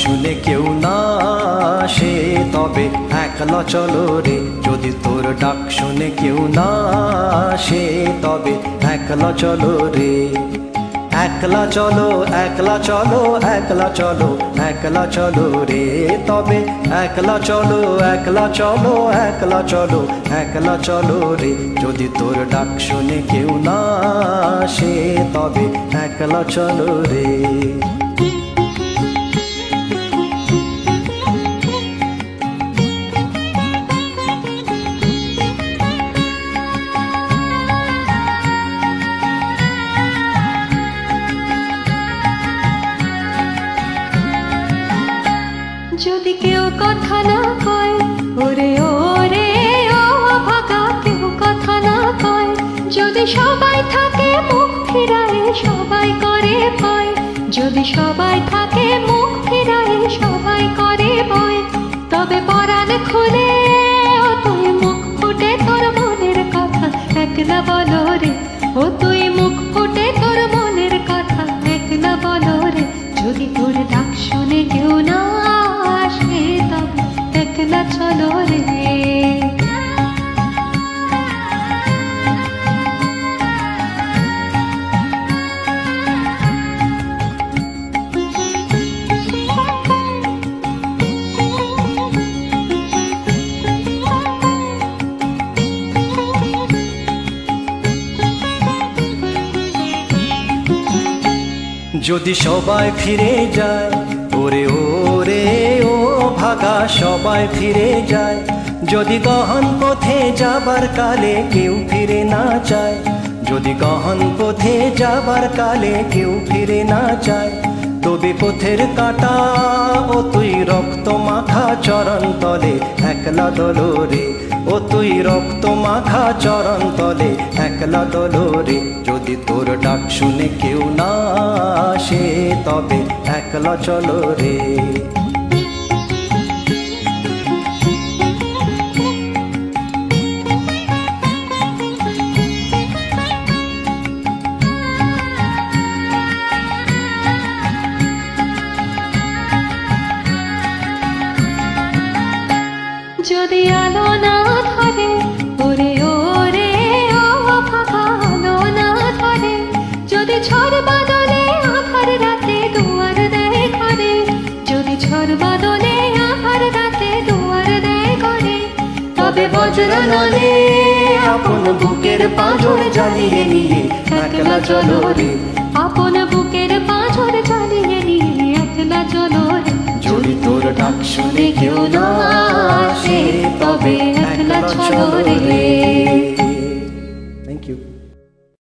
শুনে কেউ না আসে তবে একলা চলো রে। যদি তোর ডাক শুনে কেউ না আসে তবে একলা চলো রে। একলা চলো, একলা চলো, একলা চলো, একলা চলো রে। তবে একলা চলো, একলা চলো, একলা চলো, একলা চলো রে। যদি তোর ডাক শুনে কেউ না আসে তবে একলা চলো রে। যদি কেউ কথা না কয়, ওরে ওরে ও ভাগা, কেউ কথা না কয়। যদি সবাই থাকে মুখ ফিরায়, সবাই করে ভয়। যদি সবাই থাকে মুখ ফিরায়, সবাই করে ভয়। তবে পরাণ খুলে ও তুই মুখ ফুটে তোর মনের কথা একলা বলো রে। ও তুই মুখ ফুটে তোর মনের কথা একলা বলো রে। যদি তোর ডাক শুনে কেউ না আসে তবে একলা চলো রে। যদি সবাই ফিরে যায়, ওরে ওরে ও ভাগা সবাই ফিরে যায়। যদি গহন পথে যাবার কালে কেউ ফিরে না চায়, যদি গহন পথে যাবার কালে কেউ ফিরে না চায়, তবে পথের কাটা ও তুই রক্ত মাখা চরণ তলে একলা দলো রে। ও তুই রক্ত মাখা চরণ তলে একলা দলো রে। যদি তোর ডাক শুনে কেউ না আসে তবে একলা চলো রে। যদি আলো না ধরে, ওরে ওরে ও ফাঁকা আলো না ধরে। যদি ঝড় বাদলে আধার রাতে দুয়ার দেয় ঘরে। যদি ঝড় বাদলে আধার রাতে দুয়ার দেয় ঘরে। তবে বজ্র নলে আপন বুকের পাঁজর জ্বালিয়ে নিয়ে একলা চলো রে। আপন বুকের পাঁজর জ্বালিয়ে নিয়ে একলা চলো রে। যদি তোর ডাক শুনে কেউ না আসে তবে একলা চলো রে। Thank you.